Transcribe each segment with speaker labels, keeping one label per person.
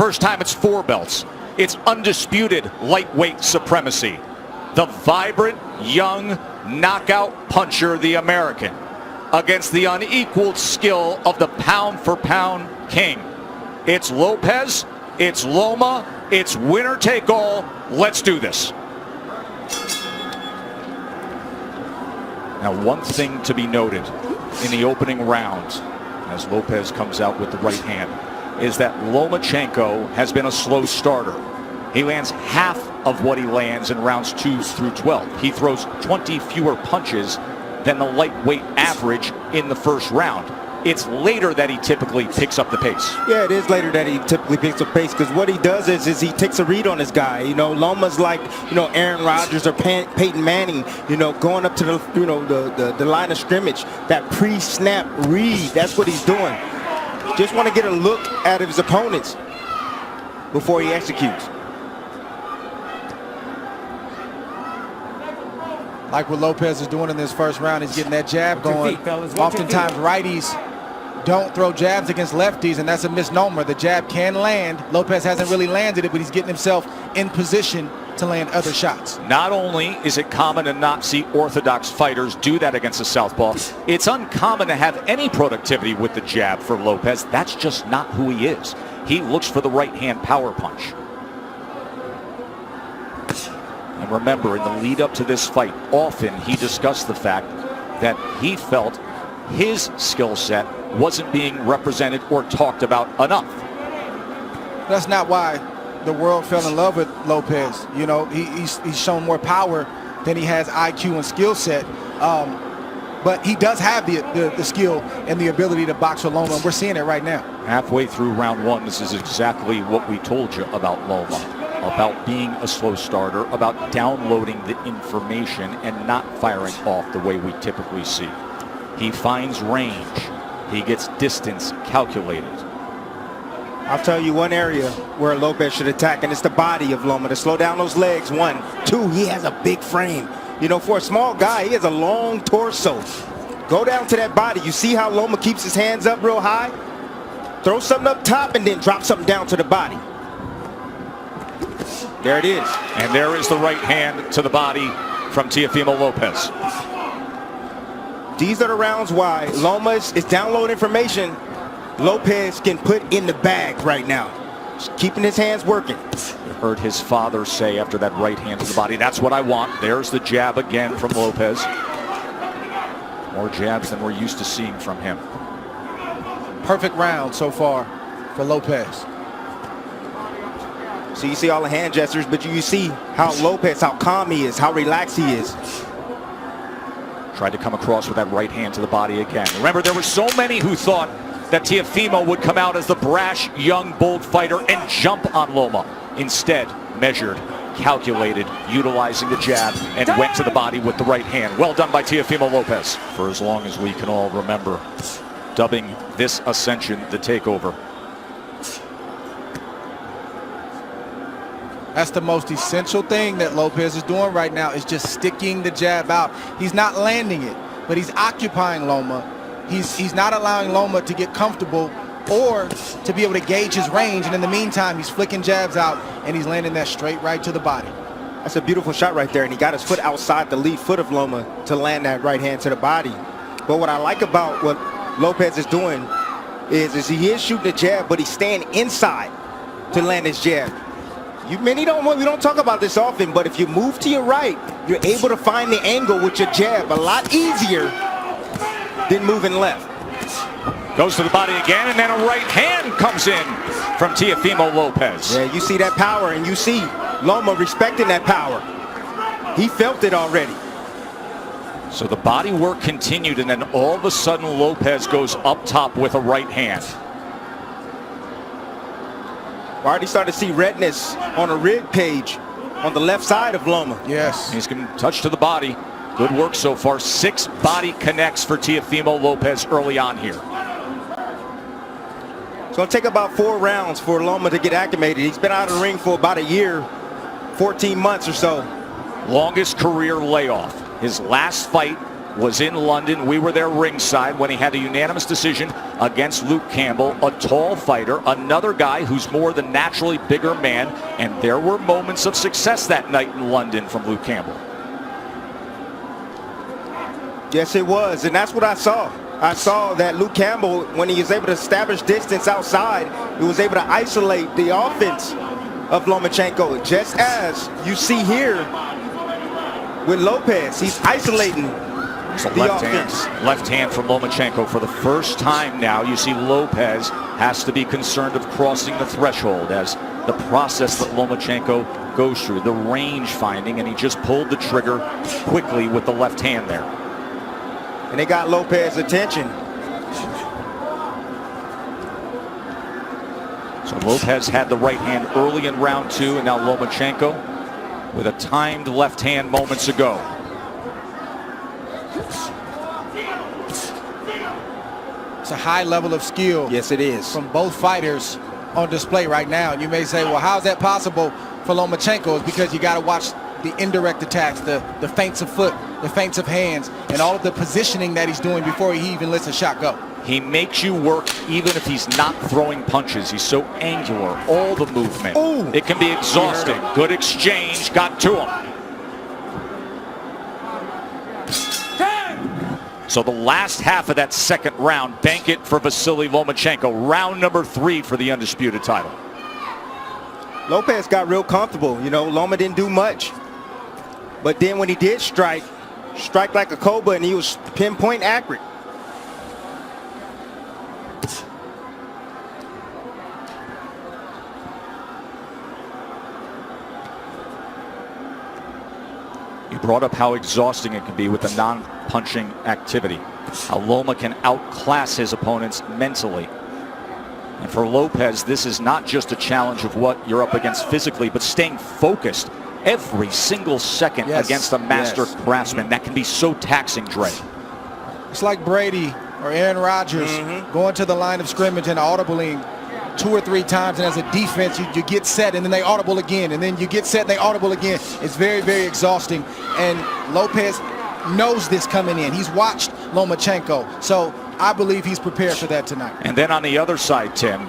Speaker 1: first time it's 4 belts. It's undisputed lightweight supremacy. The vibrant, young, knockout puncher, the American, against the unequaled skill of the pound-for-pound king. It's Lopez, it's Loma, it's winner take all. Let's do this. Now, one thing to be noted in the opening rounds, as Lopez comes out with the right hand, is that Lomachenko has been a slow starter. He lands half of what he lands in rounds 2 through 12. He throws 20 fewer punches than the lightweight average in the first round. It's later that he typically picks up the pace.
Speaker 2: Yeah, it is later that he typically picks up pace, because what he does is he takes a read on his guy. You know, Loma's like, you know, Aaron Rodgers or Peyton Manning, you know, going up to the, you know, the line of scrimmage. That pre-snap read, that's what he's doing. Just want to get a look at his opponents before he executes.
Speaker 3: Like what Lopez is doing in this first round, he's getting that jab going. Oftentimes righties don't throw jabs against lefties, and that's a misnomer. The jab can land. Lopez hasn't really landed it, but he's getting himself in position to land other shots.
Speaker 1: Not only is it common to not see orthodox fighters do that against a southpaw, it's uncommon to have any productivity with the jab for Lopez. That's just not who he is. He looks for the right hand power punch. And remember, in the lead up to this fight, often he discussed the fact that he felt his skill set wasn't being represented or talked about enough.
Speaker 3: That's not why the world fell in love with Lopez. You know, he's shown more power than he has IQ and skill set. But he does have the skill and the ability to box with Loma, and we're seeing it right now.
Speaker 1: Halfway through round 1, this is exactly what we told you about Loma, about being a slow starter, about downloading the information and not firing off the way we typically see. He finds range. He gets distance calculated.
Speaker 2: I'll tell you one area where Lopez should attack, and it's the body of Loma, to slow down those legs. 1, 2, he has a big frame. You know, for a small guy, he has a long torso. Go down to that body. You see how Loma keeps his hands up real high? Throw something up top and then drop something down to the body. There it is.
Speaker 1: And there is the right hand to the body from Teofimo Lopez.
Speaker 2: These are the rounds why Loma is downloading information Lopez can put in the bag right now. Just keeping his hands working.
Speaker 1: You heard his father say after that right hand to the body, that's what I want. There's the jab again from Lopez. More jabs than we're used to seeing from him.
Speaker 3: Perfect round so far for Lopez.
Speaker 2: So you see all the hand gestures, but you see how Lopez, how calm he is, how relaxed he is.
Speaker 1: Tried to come across with that right hand to the body again. Remember, there were so many who thought that Teofimo would come out as the brash, young, bold fighter and jump on Loma. Instead, measured, calculated, utilizing the jab, and went to the body with the right hand. Well done by Teofimo Lopez. For as long as we can all remember, dubbing this ascension the takeover.
Speaker 3: That's the most essential thing that Lopez is doing right now, is just sticking the jab out. He's not landing it, but he's occupying Loma. He's not allowing Loma to get comfortable or to be able to gauge his range. And in the meantime, he's flicking jabs out, and he's landing that straight right to the body.
Speaker 2: That's a beautiful shot right there, and he got his foot outside the lead foot of Loma to land that right hand to the body. But what I like about what Lopez is doing is he is shooting the jab, but he's staying inside to land his jab. We don't talk about this often, but if you move to your right, you're able to find the angle with your jab a lot easier than moving left.
Speaker 1: Goes to the body again, and then a right hand comes in from Teofimo Lopez.
Speaker 2: Yeah, you see that power, and you see Loma respecting that power. He felt it already.
Speaker 1: So the body work continued, and then all of a sudden Lopez goes up top with a right hand.
Speaker 2: I already started to see redness on a rib cage on the left side of Loma.
Speaker 3: Yes.
Speaker 1: He's going to touch to the body. Good work so far. 6 body connects for Teofimo Lopez early on here.
Speaker 2: It's going to take about 4 rounds for Loma to get acclimated. He's been out of the ring for about a year, 14 months or so.
Speaker 1: Longest career layoff. His last fight was in London. We were there ringside when he had a unanimous decision against Luke Campbell, a tall fighter, another guy who's more the naturally bigger man, and there were moments of success that night in London from Luke Campbell.
Speaker 2: Yes, it was, and that's what I saw. I saw that Luke Campbell, when he was able to establish distance outside, he was able to isolate the offense of Lomachenko, just as you see here with Lopez. He's isolating the offense.
Speaker 1: Left hand from Lomachenko. For the first time now, you see Lopez has to be concerned of crossing the threshold as the process that Lomachenko goes through, the range finding, and he just pulled the trigger quickly with the left hand there.
Speaker 2: And they got Lopez's attention.
Speaker 1: So Lopez had the right hand early in round 2, and now Lomachenko with a timed left hand moments ago.
Speaker 3: It's a high level of skill.
Speaker 2: Yes, it is.
Speaker 3: From both fighters on display right now. And you may say, well, how is that possible for Lomachenko? It's because you got to watch the indirect attacks, the feints of foot, the feints of hands, and all of the positioning that he's doing before he even lets a shot go.
Speaker 1: He makes you work even if he's not throwing punches. He's so angular, all the movement.
Speaker 2: Ooh.
Speaker 1: It can be exhausting. Good exchange, got to him. So the last half of that second round, bank it for Vasily Lomachenko. Round number 3 for the undisputed title.
Speaker 2: Lopez got real comfortable. You know, Loma didn't do much. But then when he did strike like a cobra, and he was pinpoint accurate.
Speaker 1: You brought up how exhausting it can be with the non-punching activity. How Loma can outclass his opponents mentally. And for Lopez, this is not just a challenge of what you're up against physically, but staying focused every single second against a master craftsman. That can be so taxing, Dre.
Speaker 3: It's like Brady or Aaron Rodgers going to the line of scrimmage and audibling 2 or 3 times, and as a defense you get set and then they audible again, and then you get set and they audible again. It's very, very exhausting, and Lopez knows this coming in. He's watched Lomachenko, so I believe he's prepared for that tonight.
Speaker 1: And then on the other side, Tim,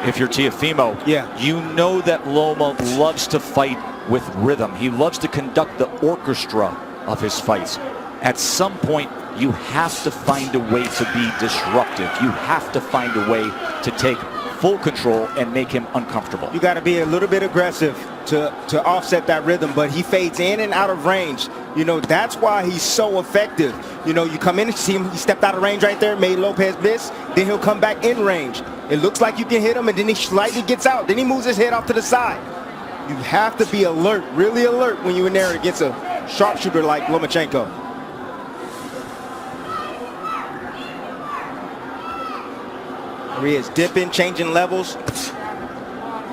Speaker 1: if you're Teofimo, you know that Loma loves to fight with rhythm. He loves to conduct the orchestra of his fights. At some point, you have to find a way to be disruptive. You have to find a way to take full control and make him uncomfortable.
Speaker 2: You got to be a little bit aggressive to offset that rhythm, but he fades in and out of range. You know, that's why he's so effective. You know, you come in and see him, he stepped out of range right there, made Lopez miss, then he'll come back in range. It looks like you can hit him, and then he slightly gets out. Then he moves his head off to the side. You have to be alert, really alert, when you're in there against a sharpshooter like Lomachenko. There he is, dipping, changing levels.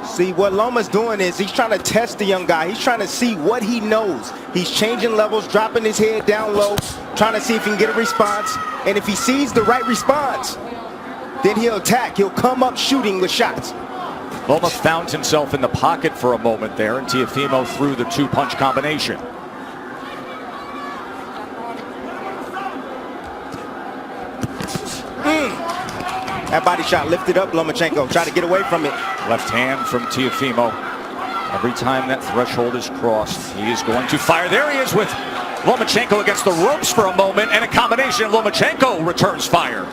Speaker 2: See, what Loma's doing is he's trying to test the young guy. He's trying to see what he knows. He's changing levels, dropping his head down low, trying to see if he can get a response. And if he sees the right response, then he'll attack. He'll come up shooting with shots.
Speaker 1: Loma found himself in the pocket for a moment there, and Teofimo threw the 2-punch combination.
Speaker 2: That body shot lifted up Lomachenko, tried to get away from it.
Speaker 1: Left hand from Teofimo. Every time that threshold is crossed, he is going to fire. There he is with Lomachenko against the ropes for a moment, and a combination. Lomachenko returns fire.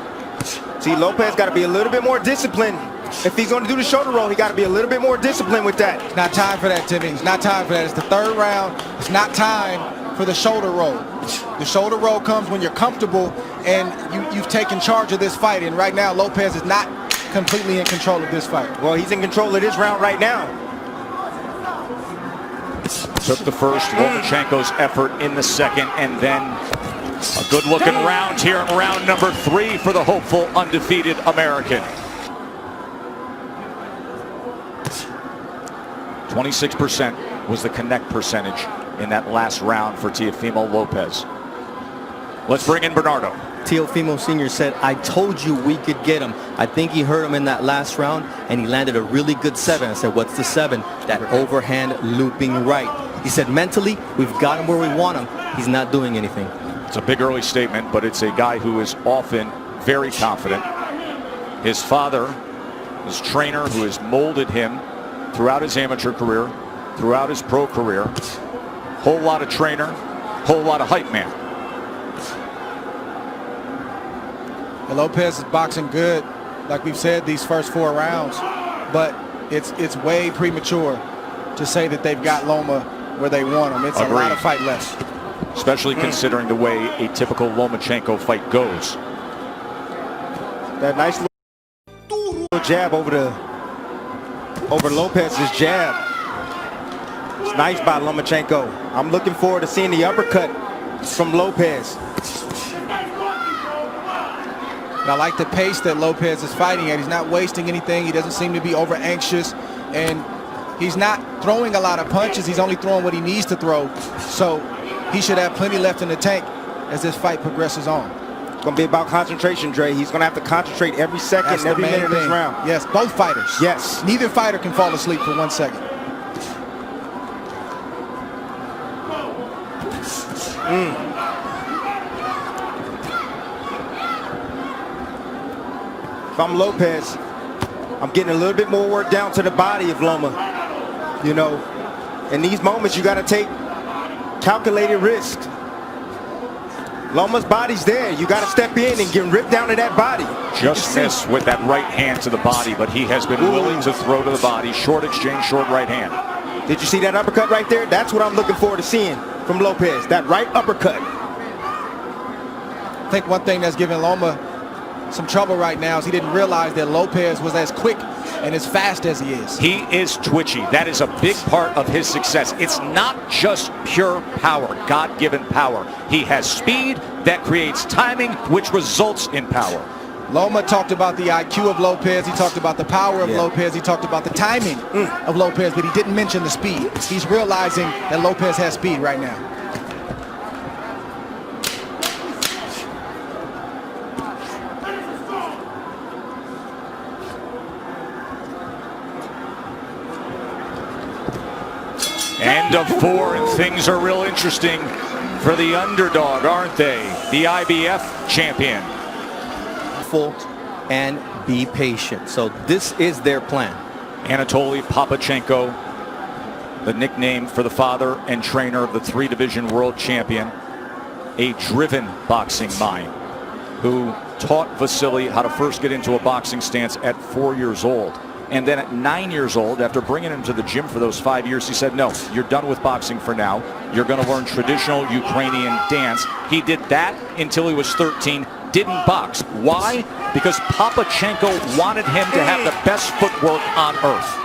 Speaker 2: See, Lopez got to be a little bit more disciplined. If he's going to do the shoulder roll, he got to be a little bit more disciplined with that.
Speaker 3: It's not time for that, Timmy. It's not time for that. It's the 3rd round. It's not time for the shoulder roll. The shoulder roll comes when you're comfortable and you've taken charge of this fight. And right now, Lopez is not completely in control of this fight.
Speaker 2: Well, he's in control of this round right now.
Speaker 1: Took the first, Lomachenko's effort in the second, and then a good-looking round here in round number 3 for the hopeful undefeated American. 26% was the connect percentage in that last round for Teofimo Lopez. Let's bring in Bernardo.
Speaker 4: Teofimo Sr. said, I told you we could get him. I think he hurt him in that last round, and he landed a really good 7. I said, what's the 7? That overhand looping right. He said, mentally, we've got him where we want him. He's not doing anything.
Speaker 1: It's a big early statement, but it's a guy who is often very confident. His father, his trainer, who has molded him throughout his amateur career, throughout his pro career. Whole lot of trainer, whole lot of hype man.
Speaker 3: And Lopez is boxing good, like we've said, these first 4 rounds. But it's way premature to say that they've got Loma where they want him. It's a lot of fight left.
Speaker 1: Especially considering the way a typical Lomachenko fight goes.
Speaker 2: That nice little jab over Lopez's jab. It's nice by Lomachenko. I'm looking forward to seeing the uppercut from Lopez.
Speaker 3: And I like the pace that Lopez is fighting at. He's not wasting anything. He doesn't seem to be over anxious. And he's not throwing a lot of punches. He's only throwing what he needs to throw. So he should have plenty left in the tank as this fight progresses on.
Speaker 2: It's going to be about concentration, Dre. He's going to have to concentrate every second, every minute of this round.
Speaker 3: Yes, both fighters.
Speaker 2: Yes.
Speaker 3: Neither fighter can fall asleep for 1 second.
Speaker 2: If I'm Lopez, I'm getting a little bit more work down to the body of Loma. You know, in these moments, you got to take calculated risk. Loma's body's there. You got to step in and get ripped down to that body.
Speaker 1: Just missed with that right hand to the body, but he has been willing to throw to the body. Short exchange, short right hand.
Speaker 2: Did you see that uppercut right there? That's what I'm looking forward to seeing from Lopez. That right uppercut.
Speaker 3: I think one thing that's giving Loma some trouble right now is he didn't realize that Lopez was as quick and as fast as he is.
Speaker 1: He is twitchy. That is a big part of his success. It's not just pure power, God-given power. He has speed that creates timing, which results in power.
Speaker 3: Loma talked about the IQ of Lopez. He talked about the power of Lopez. He talked about the timing of Lopez, but he didn't mention the speed. He's realizing that Lopez has speed right now.
Speaker 1: End of 4, and things are real interesting for the underdog, aren't they? The IBF champion.
Speaker 4: And be patient. So this is their plan.
Speaker 1: Anatoly Papachenko, the nickname for the father and trainer of the 3-division world champion, a driven boxing mind who taught Vasily how to first get into a boxing stance at 4 years old. And then at 9 years old, after bringing him to the gym for those 5 years, he said, no, you're done with boxing for now. You're going to learn traditional Ukrainian dance. He did that until he was 13, didn't box. Why? Because Papachenko wanted him to have the best footwork on earth.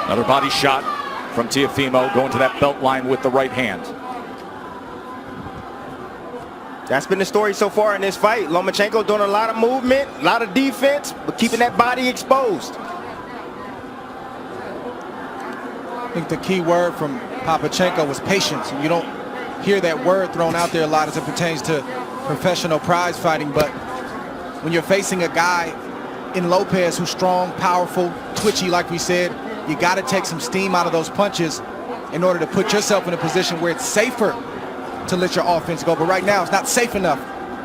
Speaker 1: Another body shot from Teofimo, going to that belt line with the right hand.
Speaker 2: That's been the story so far in this fight. Lomachenko doing a lot of movement, a lot of defense, but keeping that body exposed.
Speaker 3: I think the key word from Papachenko was patience. You don't hear that word thrown out there a lot as it pertains to professional prize fighting, but when you're facing a guy in Lopez who's strong, powerful, twitchy, like we said, you got to take some steam out of those punches in order to put yourself in a position where it's safer to let your offense go. But right now, it's not safe enough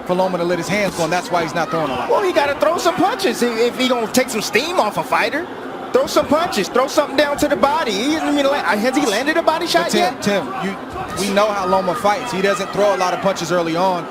Speaker 3: for Loma to let his hands go, and that's why he's not throwing a lot.
Speaker 2: Well, he got to throw some punches if he gonna take some steam off a fighter. Throw some punches, throw something down to the body. Has he landed a body shot yet?
Speaker 3: Tim, we know how Loma fights. He doesn't throw a lot of punches early on.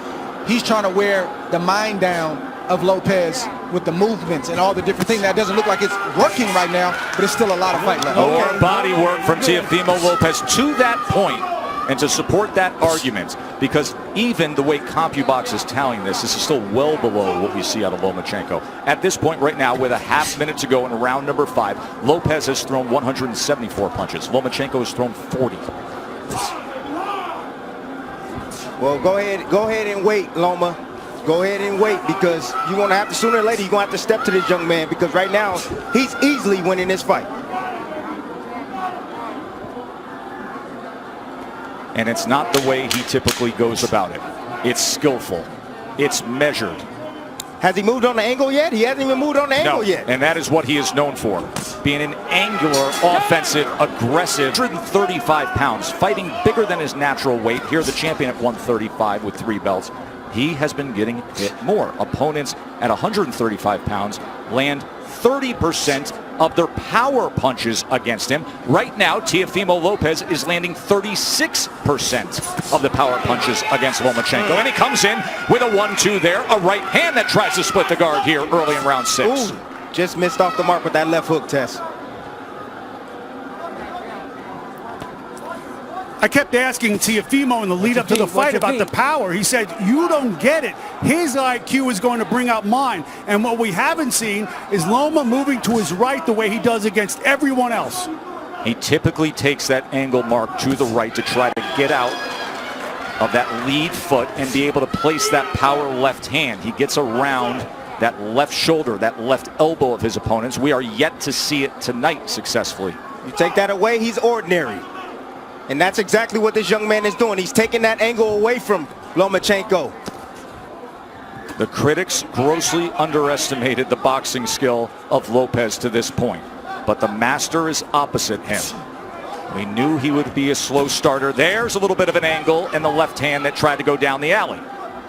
Speaker 3: He's trying to wear the mind down of Lopez with the movements and all the different things. That doesn't look like it's working right now, but it's still a lot of fight left.
Speaker 1: More body work from Teofimo Lopez to that point. And to support that argument, because even the way CompuBox is tallying this is still well below what we see out of Lomachenko. At this point right now, with a half minute to go in round number 5, Lopez has thrown 174 punches. Lomachenko has thrown 40.
Speaker 2: Well, go ahead and wait, Loma. Go ahead and wait, because you're going to have to, sooner or later, you're going to have to step to this young man, because right now, he's easily winning this fight.
Speaker 1: And it's not the way he typically goes about it. It's skillful. It's measured.
Speaker 2: Has he moved on the angle yet? He hasn't even moved on the angle
Speaker 1: No,
Speaker 2: yet.
Speaker 1: and that is what he is known for. Being an angular, offensive, aggressive, 135 pounds, fighting bigger than his natural weight. Here, the champion at 135 with 3 belts. He has been getting hit more. Opponents at 135 pounds land 30% of their power punches against him. Right now, Teofimo Lopez is landing 36% of the power punches against Lomachenko. And he comes in with a 1-2 there, a right hand that tries to split the guard here early in round 6.
Speaker 2: Ooh, just missed off the mark with that left hook, Tess.
Speaker 5: I kept asking Teofimo in the lead up to the fight about the power. He said, you don't get it. His IQ is going to bring out mine. And what we haven't seen is Loma moving to his right the way he does against everyone else.
Speaker 1: He typically takes that angle mark to the right to try to get out of that lead foot and be able to place that power left hand. He gets around that left shoulder, that left elbow of his opponents. We are yet to see it tonight successfully.
Speaker 2: You take that away, he's ordinary. And that's exactly what this young man is doing. He's taking that angle away from Lomachenko.
Speaker 1: The critics grossly underestimated the boxing skill of Lopez to this point, but the master is opposite him. We knew he would be a slow starter. There's a little bit of an angle in the left hand that tried to go down the alley.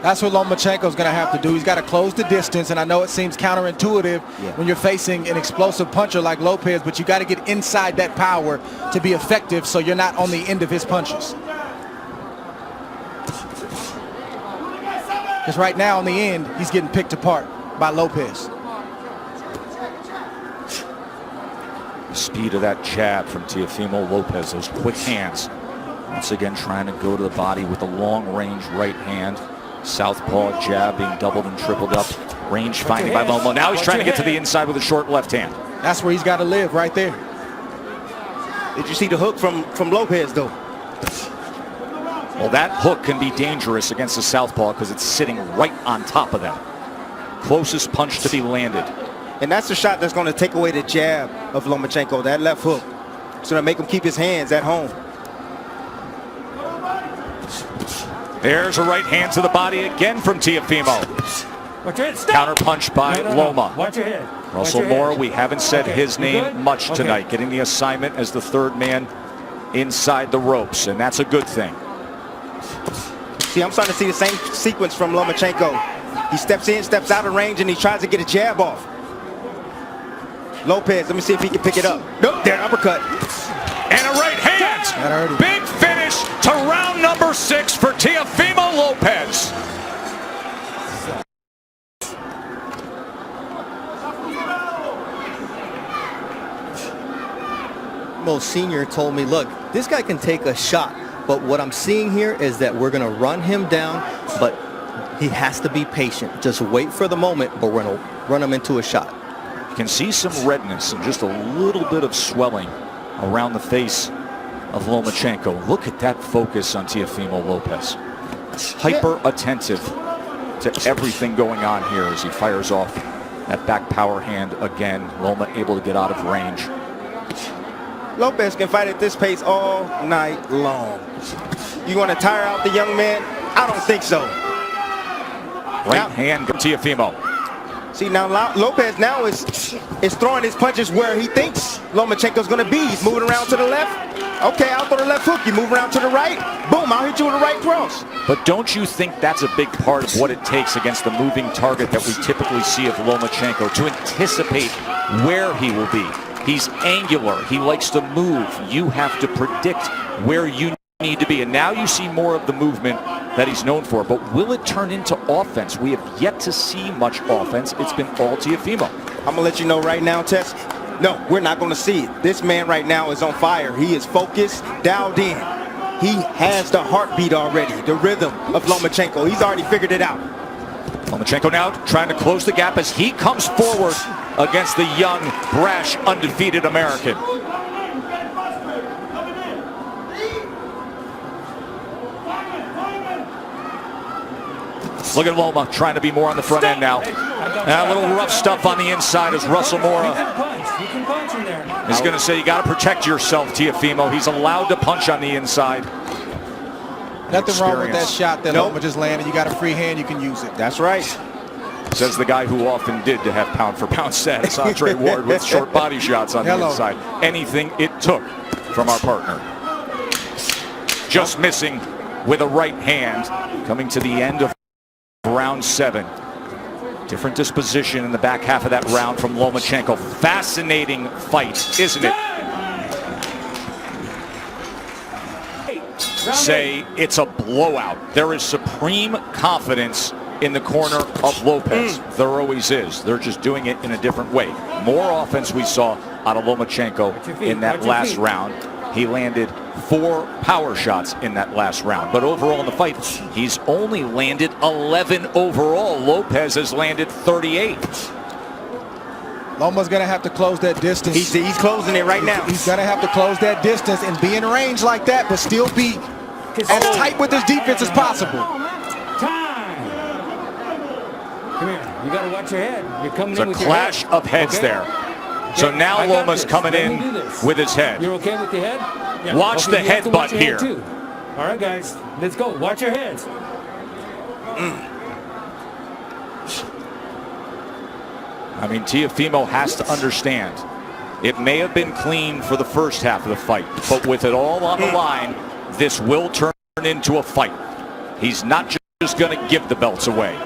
Speaker 3: That's what Lomachenko's going to have to do. He's got to close the distance, and I know it seems counterintuitive when you're facing an explosive puncher like Lopez, but you got to get inside that power to be effective so you're not on the end of his punches. Because right now, on the end, he's getting picked apart by Lopez.
Speaker 1: The speed of that jab from Teofimo Lopez, those quick hands. Once again, trying to go to the body with a long-range right hand. Southpaw jab being doubled and tripled up. Range finding by Loma. Now he's trying to get to the inside with a short left hand.
Speaker 3: That's where he's got to live, right there.
Speaker 2: Did you see the hook from Lopez, though?
Speaker 1: Well, that hook can be dangerous against the southpaw because it's sitting right on top of them. Closest punch to be landed.
Speaker 2: And that's the shot that's going to take away the jab of Lomachenko, that left hook. It's going to make him keep his hands at home.
Speaker 1: There's a right hand to the body again from Teofimo. Counter punch by Loma.
Speaker 6: Watch your head.
Speaker 1: Russell Moore, we haven't said his name much tonight. Getting the assignment as the third man inside the ropes, and that's a good thing.
Speaker 2: See, I'm starting to see the same sequence from Lomachenko. He steps in, steps out of range, and he tries to get a jab off. Lopez, let me see if he can pick it up. Nope, there, uppercut.
Speaker 1: And a right hand. Big finish to round number 6 for Teofimo Lopez.
Speaker 4: Mo Sr. told me, look, this guy can take a shot, but what I'm seeing here is that we're going to run him down, but he has to be patient. Just wait for the moment, but we're going to run him into a shot.
Speaker 1: You can see some redness and just a little bit of swelling around the face of Lomachenko. Look at that focus on Teofimo Lopez. Hyper attentive to everything going on here as he fires off that back power hand again. Loma able to get out of range.
Speaker 2: Lopez can fight at this pace all night long. You want to tire out the young man? I don't think so.
Speaker 1: Right hand from Teofimo.
Speaker 2: See, now Lopez now is throwing his punches where he thinks Lomachenko's going to be. He's moving around to the left. Okay, I'll throw the left hook. You move around to the right. Boom, I'll hit you with a right cross.
Speaker 1: But don't you think that's a big part of what it takes against the moving target that we typically see of Lomachenko, to anticipate where he will be? He's angular. He likes to move. You have to predict where you need to be. And now you see more of the movement that he's known for. But will it turn into offense? We have yet to see much offense. It's been all Teofimo.
Speaker 2: I'm going to let you know right now, Tess. No, we're not going to see it. This man right now is on fire. He is focused, dialed in. He has the heartbeat already, the rhythm of Lomachenko. He's already figured it out.
Speaker 1: Lomachenko now trying to close the gap as he comes forward against the young, brash, undefeated American. Look at Loma trying to be more on the front end now. A little rough stuff on the inside as Russell Moore is going to say, you got to protect yourself, Teofimo. He's allowed to punch on the inside.
Speaker 3: Nothing wrong with that shot that Loma just landed. You got a free hand, you can use it.
Speaker 2: That's right.
Speaker 1: Says the guy who often did to have pound-for-pound status, Andre Ward, with short body shots on the inside. Anything it took from our partner. Just missing with a right hand. Coming to the end of round 7. Different disposition in the back half of that round from Lomachenko. Fascinating fight, isn't it? Say it's a blowout. There is supreme confidence in the corner of Lopez. There always is. They're just doing it in a different way. More offense we saw out of Lomachenko in that last round. He landed 4 power shots in that last round. But overall in the fight, he's only landed 11 overall. Lopez has landed 38.
Speaker 3: Loma's going to have to close that distance.
Speaker 2: He's closing it right now.
Speaker 3: He's going to have to close that distance and be in range like that, but still be as tight with his defense as possible.
Speaker 6: Come here. You got to watch your head. You're coming in with
Speaker 1: your head. It's a clash of heads there. So now Loma's coming in with his head.
Speaker 6: You're okay with the head? Yeah.
Speaker 1: Watch the headbutt here.
Speaker 6: All right, guys. Let's go. Watch your heads.
Speaker 1: I mean, Teofimo has to understand. It may have been clean for the first half of the fight, but with it all on the line, this will turn into a fight. He's not just going to give the belts away.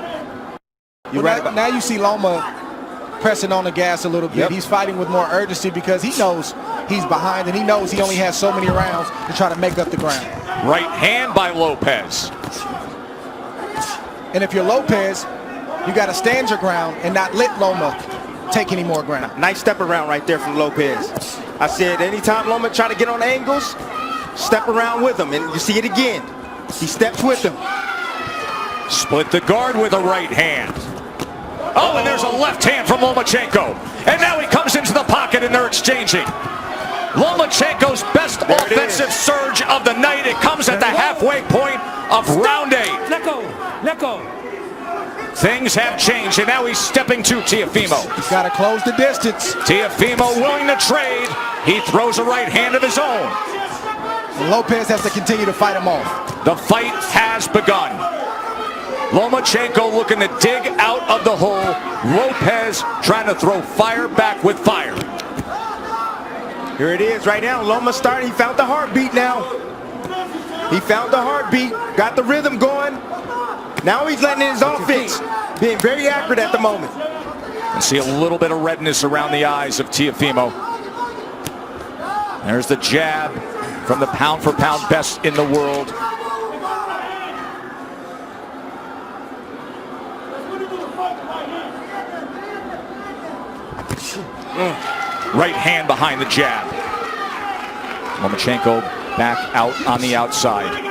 Speaker 3: You're right. Now you see Loma pressing on the gas a little bit. Yep. He's fighting with more urgency because he knows he's behind and he knows he only has so many rounds to try to make up the ground.
Speaker 1: Right hand by Lopez.
Speaker 3: And if you're Lopez, you got to stand your ground and not let Loma take any more ground.
Speaker 2: Nice step around right there from Lopez. I said anytime Loma try to get on angles, step around with him. And you see it again. He steps with him.
Speaker 1: Split the guard with a right hand. Oh, and there's a left hand from Lomachenko. And now he comes into the pocket and they're exchanging. Lomachenko's best offensive surge of the night. It comes at the halfway point of round 8.
Speaker 6: Let go. Let go.
Speaker 1: Things have changed, and now he's stepping to Teofimo.
Speaker 3: He's got to close the distance.
Speaker 1: Teofimo willing to trade. He throws a right hand of his own.
Speaker 3: And Lopez has to continue to fight him off.
Speaker 1: The fight has begun. Lomachenko looking to dig out of the hole. Lopez trying to throw fire back with fire.
Speaker 2: Here it is right now. Loma started. He found the heartbeat now. He found the heartbeat. Got the rhythm going. Now he's letting in his offense. Being very accurate at the moment.
Speaker 1: And see a little bit of redness around the eyes of Teofimo. There's the jab from the pound-for-pound best in the world. Right hand behind the jab. Lomachenko back out on the outside.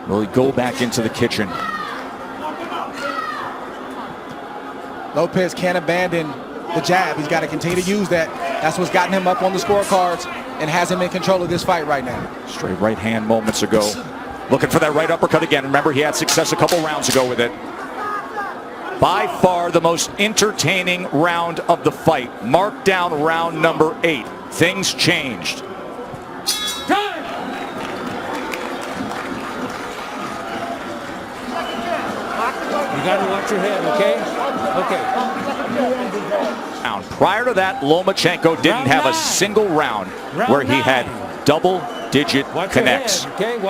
Speaker 1: Will he go back into the kitchen?
Speaker 3: Lopez can't abandon the jab. He's got to continue to use that. That's what's gotten him up on the scorecards and has him in control of this fight right now.
Speaker 1: Straight right hand moments ago. Looking for that right uppercut again. Remember, he had success a couple rounds ago with it. By far the most entertaining round of the fight. Mark down round number 8. Things changed.
Speaker 6: You got to watch your head, okay? Okay.
Speaker 1: Prior to that, Lomachenko didn't have a single round where he had double-digit connects.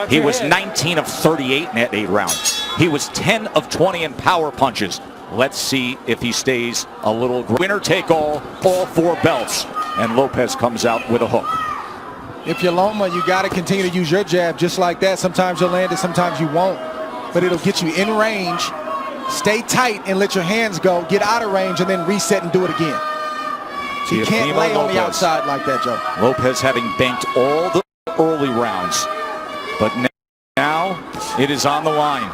Speaker 1: He was 19 of 38 in that 8 rounds. He was 10 of 20 in power punches. Let's see if he stays a little. Winner take all 4 belts. And Lopez comes out with a hook.
Speaker 3: If you're Loma, you got to continue to use your jab just like that. Sometimes you'll land it, sometimes you won't. But it'll get you in range. Stay tight and let your hands go. Get out of range and then reset and do it again. So you can't lay on the outside like that, Joe.
Speaker 1: Lopez having banked all the early rounds. But now it is on the line.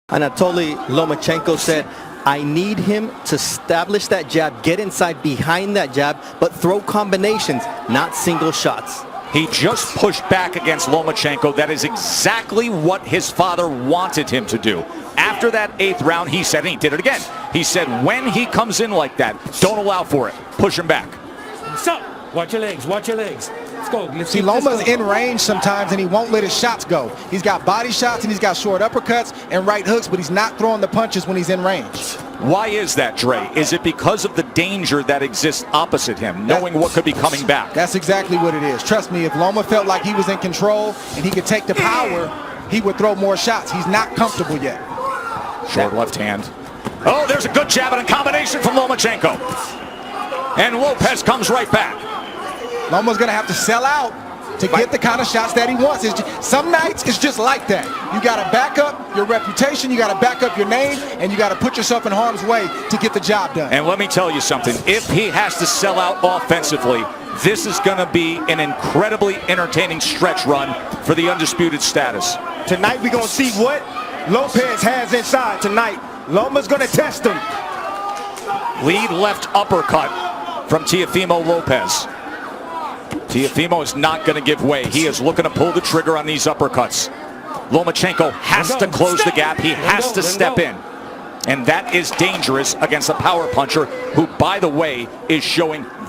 Speaker 4: Anatoly Lomachenko said, I need him to establish that jab, get inside behind that jab, but throw combinations, not single shots.
Speaker 1: He just pushed back against Lomachenko. That is exactly what his father wanted him to do. After that 8th round, he said, and he did it again, he said, when he comes in like that, don't allow for it. Push him back.
Speaker 6: Stop. Watch your legs. Watch your legs. Let's go. Let's
Speaker 3: See,
Speaker 6: keep this
Speaker 3: Loma's
Speaker 6: going.
Speaker 3: in range sometimes, and he won't let his shots go. He's got body shots, and he's got short uppercuts and right hooks, but he's not throwing the punches when he's in range.
Speaker 1: Why is that, Dre? Is it because of the danger that exists opposite him, knowing what could be coming back?
Speaker 3: That's exactly what it is. Trust me, if Loma felt like he was in control and he could take the power, he would throw more shots. He's not comfortable yet.
Speaker 1: Short left hand. Oh, there's a good jab and a combination from Lomachenko. And Lopez comes right back.
Speaker 3: Loma's going to have to sell out to get the kind of shots that he wants. Some nights it's just like that. You got to back up your reputation, you got to back up your name, and you got to put yourself in harm's way to get the job done.
Speaker 1: And let me tell you something. If he has to sell out offensively, this is going to be an incredibly entertaining stretch run for the undisputed status.
Speaker 2: Tonight we're going to see what Lopez has inside tonight. Loma's going to test him.
Speaker 1: Lead left uppercut from Teofimo Lopez. Teofimo is not going to give way. He is looking to pull the trigger on these uppercuts. Lomachenko has to close the gap. He has to step in. And that is dangerous against a power puncher who, by the way, is showing